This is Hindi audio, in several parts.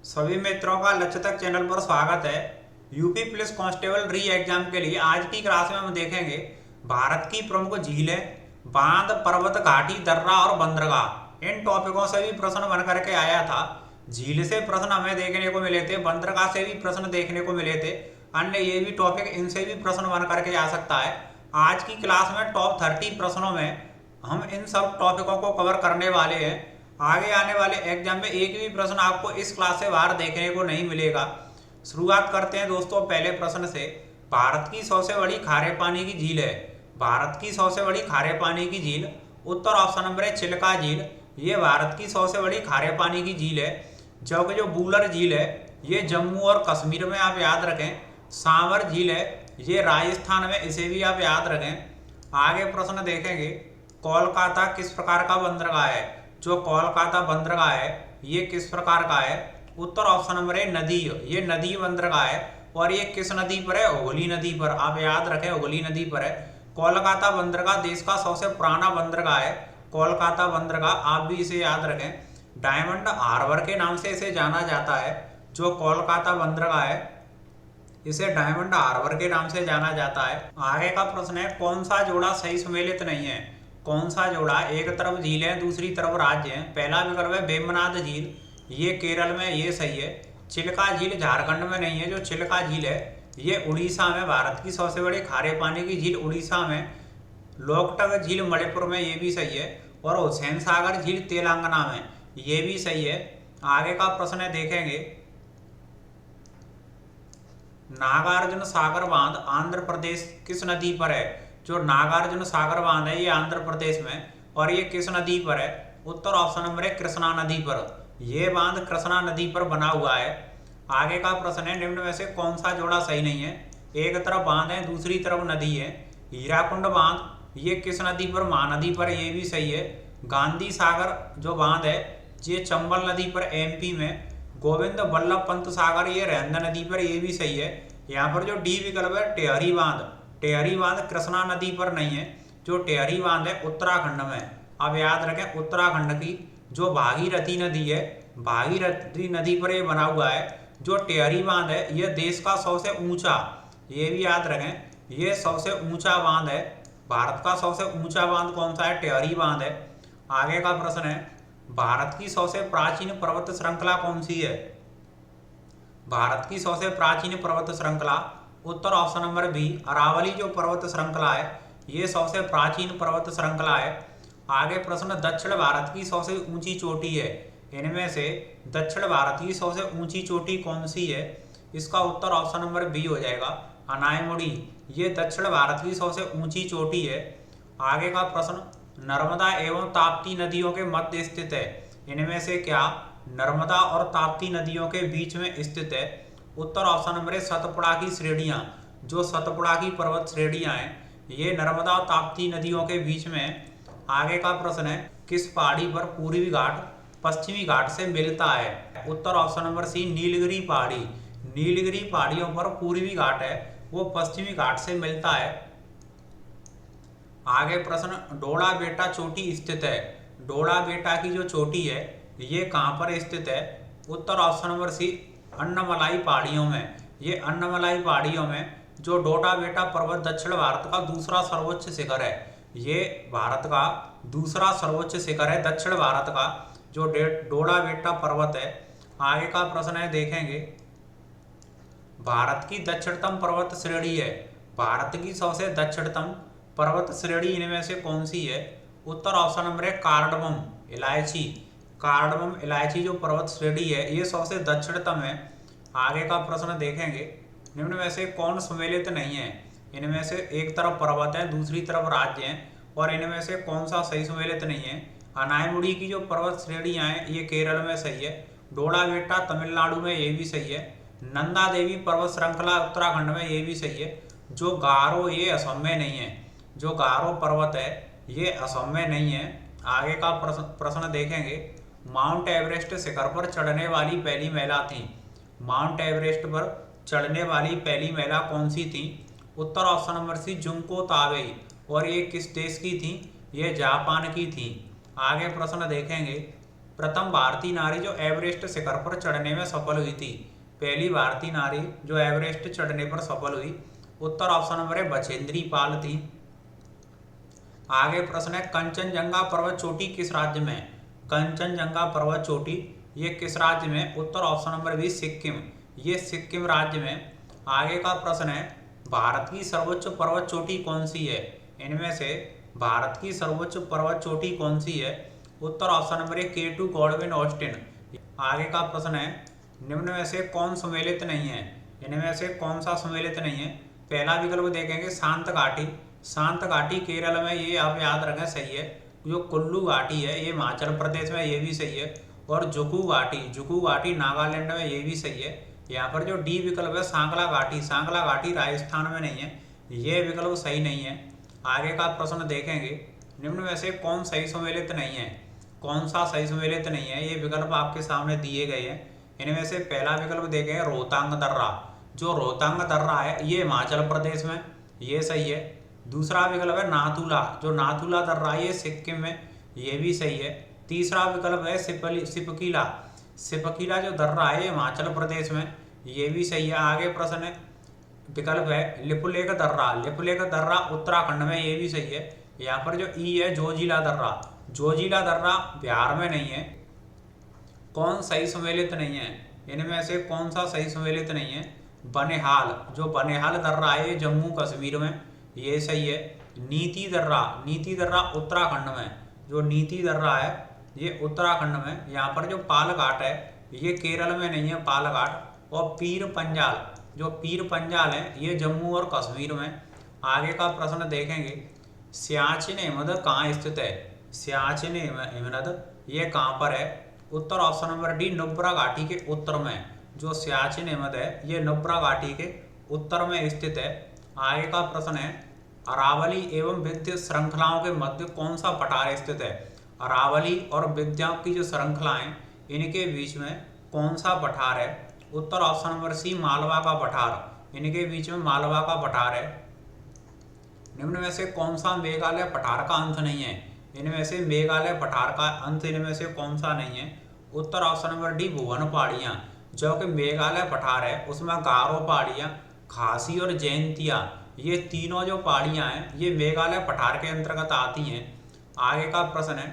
सभी मित्रों का लक्ष्य तक चैनल पर स्वागत है। यूपी पुलिस कांस्टेबल री एग्जाम के लिए आज की क्लास में हम देखेंगे भारत की प्रमुख झीलें, बांध, पर्वत, घाटी, दर्रा और बंदरगाह। इन टॉपिकों से भी प्रश्न बन करके आया था। झील से प्रश्न हमें देखने को मिले थे, बंदरगाह से भी प्रश्न देखने को मिले थे, अन्य ये भी टॉपिक, इनसे भी प्रश्न बन करके आ सकता है। आज की क्लास में टॉप 30 प्रश्नों में हम इन सब टॉपिकों को कवर करने वाले हैं। आगे आने वाले एग्जाम में एक भी प्रश्न आपको इस क्लास से बाहर देखने को नहीं मिलेगा। शुरुआत करते हैं दोस्तों पहले प्रश्न से। भारत की सबसे बड़ी खारे पानी की झील है। भारत की सबसे बड़ी खारे पानी की झील, उत्तर ऑप्शन नंबर है चिल्का झील। ये भारत की सबसे बड़ी खारे पानी की झील है। जबकि जो बूलर झील है ये जम्मू और कश्मीर में, आप याद रखें। सांवर झील है ये राजस्थान में, इसे भी आप याद रखें। आगे प्रश्न देखेंगे, कोलकाता किस प्रकार का बंदरगाह है। जो कोलकाता बंदरगाह है ये किस प्रकार का है। उत्तर ऑप्शन नंबर है नदी, ये नदी बंदरगाह है। और ये किस नदी पर है, हुगली नदी पर, आप याद रखें हुगली नदी पर है। कोलकाता बंदरगाह देश का सबसे पुराना बंदरगाह है। कोलकाता बंदरगाह, आप भी इसे याद रखें। डायमंड हार्बर के नाम से इसे जाना जाता है। जो कोलकाता बंदरगाह है इसे डायमंड हार्बर के नाम से जाना जाता है। आगे का प्रश्न है, कौन सा जोड़ा सही सुमेलित नहीं है। कौन सा जोड़ा, एक तरफ झील है दूसरी तरफ राज्य है। पहला विकल्प है वेम्बनाथ झील, ये केरल में, ये सही है। चिल्का झील झारखंड में नहीं है। जो चिल्का झील है ये उड़ीसा में, भारत की सबसे बड़ी खारे पानी की झील उड़ीसा में। लोकटक झील मणिपुर में, ये भी सही है। और हुसैन सागर झील तेलंगाना में, ये भी सही है। आगे का प्रश्न है देखेंगे, नागार्जुन सागर बांध आंध्र प्रदेश किस नदी पर है। जो नागार्जुन सागर बांध है ये आंध्र प्रदेश में, और ये किस नदी पर है। उत्तर ऑप्शन नंबर है कृष्णा नदी पर। ये बांध कृष्णा नदी पर बना हुआ है। आगे का प्रश्न है, निम्न में से कौन सा जोड़ा सही नहीं है। एक तरफ बांध है दूसरी तरफ नदी है। हीराकुंड बांध ये किस नदी पर, महानदी पर, ये भी सही है। गांधी सागर जो बांध है ये चंबल नदी पर, एमपी में। गोविंद बल्लभ पंत सागर ये रहंद नदी पर, ये भी सही है। यहाँ पर जो डी विकल्प है टेहरी बांध, टेहरी बांध कृष्णा नदी पर नहीं है। जो टेहरी बांध है उत्तराखंड में, आप याद रखें उत्तराखंड की जो भागीरथी नदी है, भागीरथी नदी पर ये बना हुआ है। जो टेहरी बांध है ये देश का सबसे ऊंचा, ये भी याद रखें, ये सबसे ऊंचा बांध है। भारत का सबसे ऊंचा बांध कौन सा है, टेहरी बांध है। आगे का प्रश्न है, भारत की सबसे प्राचीन पर्वत श्रृंखला कौन सी है। भारत की सबसे प्राचीन पर्वत श्रृंखला, उत्तर ऑप्शन नंबर बी अरावली जो पर्वत श्रृंखला है ये सबसे प्राचीन पर्वत श्रृंखला है। आगे प्रश्न, दक्षिण भारत की सबसे ऊंची चोटी है। इनमें से दक्षिण भारत की सबसे ऊंची चोटी कौन सी है। इसका उत्तर ऑप्शन नंबर बी हो जाएगा, अनायमुड़ी। ये दक्षिण भारत की सबसे ऊंची चोटी है। आगे का प्रश्न, नर्मदा एवं ताप्ती नदियों के मध्य स्थित है। इनमें से क्या नर्मदा और ताप्ती नदियों के बीच में स्थित है। उत्तर ऑप्शन नंबर है सतपुड़ा की श्रेणियां। जो सतपुड़ा की पर्वत श्रेणियां हैं ये नर्मदा और ताप्ती नदियों के बीच में है। आगे का प्रश्न है, किस पहाड़ी पर पूर्वी घाट पश्चिमी घाट से मिलता है। उत्तर ऑप्शन नंबर सी नीलगिरी पहाड़ी। नीलगिरी पहाड़ियों पर पूर्वी घाट है वो पश्चिमी घाट से मिलता है। आगे प्रश्न, डोड़ा बेटा चोटी स्थित है। डोड़ा बेटा की जो चोटी है ये कहाँ पर स्थित है। उत्तर ऑप्शन नंबर सी अन्नमलाई पहाड़ियों में। ये अन्नमलाई पहाड़ियों में। जो डोड़ा बेटा पर्वत दक्षिण भारत का दूसरा सर्वोच्च शिखर है। ये भारत का दूसरा सर्वोच्च शिखर है दक्षिण भारत का, जो डोड़ा बेटा पर्वत है। आगे का प्रश्न है देखेंगे, भारत की दक्षिणतम पर्वत श्रेणी है। भारत की सबसे दक्षिणतम पर्वत श्रेणी इनमें से कौन सी है। उत्तर ऑप्शन नंबर है कार्डमम इलायची। कार्डमम इलायची जो पर्वत श्रेणी है ये सबसे दक्षिणतम है। आगे का प्रश्न देखेंगे, निम्न में से कौन सुमेलित नहीं है। इनमें से एक तरफ पर्वत है दूसरी तरफ राज्य है, और इनमें से कौन सा सही सुमेलित नहीं है। अनायमुड़ी की जो पर्वत श्रेणियां हैं ये केरल में सही है। डोड़ा बेटा तमिलनाडु में, ये भी सही है। नंदा देवी पर्वत श्रृंखला उत्तराखंड में, ये भी सही है। जो गारो ये असम में नहीं है। जो गारो पर्वत है ये असम में नहीं है। आगे का प्रश्न देखेंगे, माउंट एवरेस्ट शिखर पर चढ़ने वाली पहली महिला थी। माउंट एवरेस्ट पर चढ़ने वाली पहली महिला कौन सी थी। उत्तर option number C Junko Tabei. और ये किस देश की थी, ये जापान की थी। आगे प्रश्न देखेंगे, प्रथम भारतीय नारी जो एवरेस्ट शिखर पर चढ़ने में सफल हुई थी। पहली भारतीय नारी जो एवरेस्ट चढ़ने पर सफल हुई, उत्तर ऑप्शन नंबर है बछेंद्री पाल थी। आगे प्रश्न है कंचनजंगा पर्वत चोटी किस राज्य में? कंचनजंगा पर्वत चोटी ये किस राज्य में? उत्तर ऑप्शन नंबर बी सिक्किम, ये सिक्किम राज्य में। आगे का प्रश्न है भारत की सर्वोच्च पर्वत चोटी कौन सी है? इनमें से भारत की सर्वोच्च पर्वत चोटी कौन सी है? उत्तर option number A K2 Godwin Austen. आगे का प्रश्न है निम्न में से कौन सम्मिलित नहीं है? इनमें से कौन सा सम्मिलित नहीं है? पहला विकल्प देखेंगे शांत घाटी। शांत घाटी केरल में, ये आप याद रखें सही है। जो कुल्लू घाटी है ये हिमाचल प्रदेश में, ये भी सही है। और जुकू घाटी नागालैंड में, ये भी सही है। यहाँ पर जो डी विकल्प है सांकला घाटी राजस्थान में नहीं है, ये विकल्प सही नहीं है। आगे का प्रश्न देखेंगे निम्न में से कौन सही सम्मिलित नहीं है? कौन सा सही सम्मिलित नहीं है? ये विकल्प आपके सामने दिए गए हैं। इनमें से पहला विकल्प देखेंगे रोहतांग दर्रा। जो रोहतांग दर्रा है ये हिमाचल प्रदेश में, ये सही है। दूसरा विकल्प है नाथुला, जो नाथुला दर्रा ये सिक्किम में, ये भी सही है। तीसरा विकल्प है सिपकीला जो दर्रा है ये हिमाचल प्रदेश में, ये भी सही है। आगे प्रश्न है विकल्प है लिपुलेख दर्रा उत्तराखंड में, ये भी सही है। यहाँ पर जो ई है जोजिला दर्रा बिहार में नहीं है। कौन सही सम्मिलित नहीं है? इनमें से कौन सा सही सम्मिलित नहीं है? बनिहाल दर्रा है ये जम्मू कश्मीर में, ये सही है। नीति दर्रा उत्तराखंड में, जो नीति दर्रा है ये उत्तराखंड में। यहाँ पर जो पाल घाट है ये केरल में नहीं है, पाल घाट। और पीर पंजाल है ये जम्मू और कश्मीर में। आगे का प्रश्न देखेंगे सियाचिन हिमनद कहाँ स्थित है? सियाचिन हिमनद ये कहाँ पर है? उत्तर ऑप्शन नंबर डी नुब्रा घाटी के उत्तर में। जो सियाचिन हिमनद है ये नुब्रा घाटी के उत्तर में स्थित है। आगे का प्रश्न है अरावली एवं विंध्य श्रृंखलाओं के मध्य कौन सा पठार स्थित है? अरावली और विंध्य की जो श्रृंखलाएं इनके बीच में कौन सा पठार है? उत्तर ऑप्शन नंबर सी मालवा का पठार, इनके बीच में मालवा का पठार है। निम्न में से कौन सा मेघालय पठार का अंत नहीं है? इनमें से मेघालय पठार का अंत इनमें से कौन सा नहीं है? उत्तर ऑप्शन नंबर डी भुवन पहाड़ियाँ। जो कि मेघालय पठार है उसमें गारो पहाड़ियाँ, खासी और जयंतिया, ये तीनों जो पहाड़ियाँ हैं ये मेघालय पठार के अंतर्गत आती हैं। आगे का प्रश्न है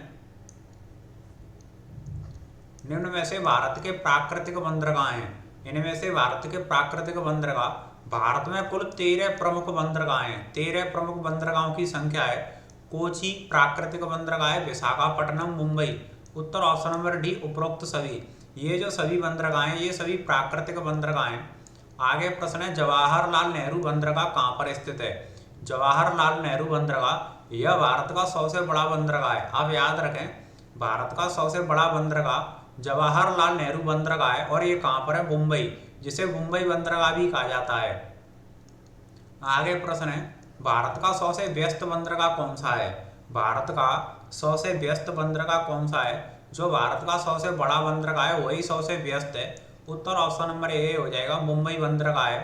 निम्न में से भारत के प्राकृतिक बंदरगाह हैं। इनमें से भारत के प्राकृतिक बंदरगाह, भारत में कुल 13 प्रमुख बंदरगाह हैं। 13 प्रमुख बंदरगाहों की संख्या है। कोची प्राकृतिक बंदरगाह है, विशाखापट्टनम, मुंबई। उत्तर ऑप्शन नंबर डी उपरोक्त सभी। ये जो सभी बंदरगाह हैं ये सभी प्राकृतिक बंदरगाह हैं। आगे प्रश्न है जवाहरलाल नेहरू बंदरगाह कहाँ पर स्थित है? जवाहरलाल नेहरू बंदरगाह यह भारत का सबसे बड़ा बंदरगाह है। आप याद रखें भारत का सबसे बड़ा बंदरगाह जवाहरलाल नेहरू बंदरगाह है। और ये कहाँ पर है? मुंबई, जिसे मुंबई बंदरगाह भी कहा जाता है। आगे प्रश्न है भारत का सबसे व्यस्त बंदरगाह कौन सा है? भारत का सबसे व्यस्त बंदरगाह कौन सा है? जो भारत का सबसे बड़ा बंदरगाह है वही सबसे व्यस्त है। उत्तर ऑप्शन नंबर ए हो जाएगा, मुंबई बंदरगाह है।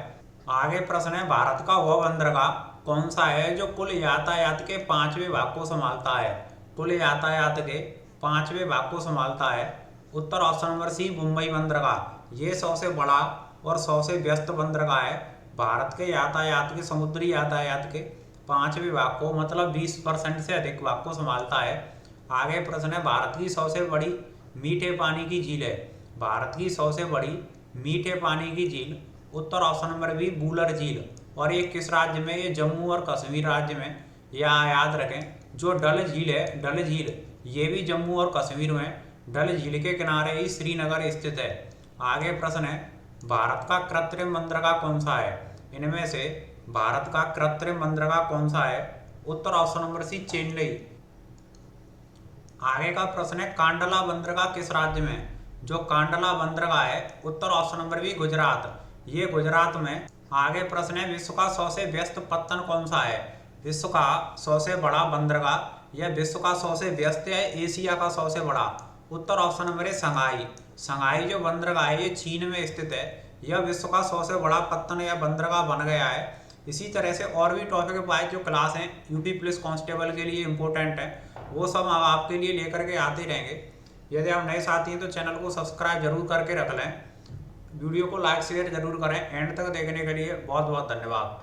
आगे प्रश्न है भारत का वह बंदरगाह कौन सा है जो कुल यातायात के 5वें भाग को संभालता है? कुल यातायात के 5वें भाग को संभालता है। उत्तर ऑप्शन नंबर सी मुंबई बंदरगाह। ये सबसे बड़ा और सबसे व्यस्त बंदरगाह है। भारत के यातायात के, समुद्री यातायात के 5वें भाग को, मतलब 20% से अधिक भाग को संभालता है। आगे प्रश्न है भारत की सबसे बड़ी मीठे पानी की झील है। भारत की सबसे बड़ी मीठे पानी की झील, उत्तर ऑप्शन नंबर बी वूलर झील। और ये किस राज्य में? ये जम्मू और कश्मीर राज्य में। यहाँ याद रखें जो डल झील है, डल झील ये भी जम्मू और कश्मीर में। डल झील के किनारे ही श्रीनगर स्थित है। आगे प्रश्न है भारत का कृत्रिम बंदरगाह कौन सा है? इनमें से भारत का कृत्रिम बंदरगाह कौन सा है? उत्तर ऑप्शन नंबर सी चेन्नई। आगे का प्रश्न है कांडला बंदरगाह किस राज्य में? जो कांडला बंदरगाह है उत्तर ऑप्शन नंबर बी गुजरात, ये गुजरात में। आगे प्रश्न है विश्व का सबसे व्यस्त पत्तन कौन सा है? विश्व का सबसे बड़ा बंदरगाह या विश्व का सबसे व्यस्त है एशिया का सबसे बड़ा? उत्तर ऑप्शन नंबर है शंघाई। शंघाई जो बंदरगाह है ये चीन में स्थित है। यह विश्व का सबसे बड़ा पत्तन या बंदरगाह बन गया है। इसी तरह से और भी टॉपिक पाए जो क्लास हैं यूपी पुलिस कांस्टेबल के लिए इम्पोर्टेंट है वो सब हम आपके लिए लेकर के आते रहेंगे। यदि आप नए साथी हैं तो चैनल को सब्सक्राइब जरूर करके रख लें। वीडियो को लाइक शेयर जरूर करें। एंड तक देखने के लिए बहुत बहुत धन्यवाद।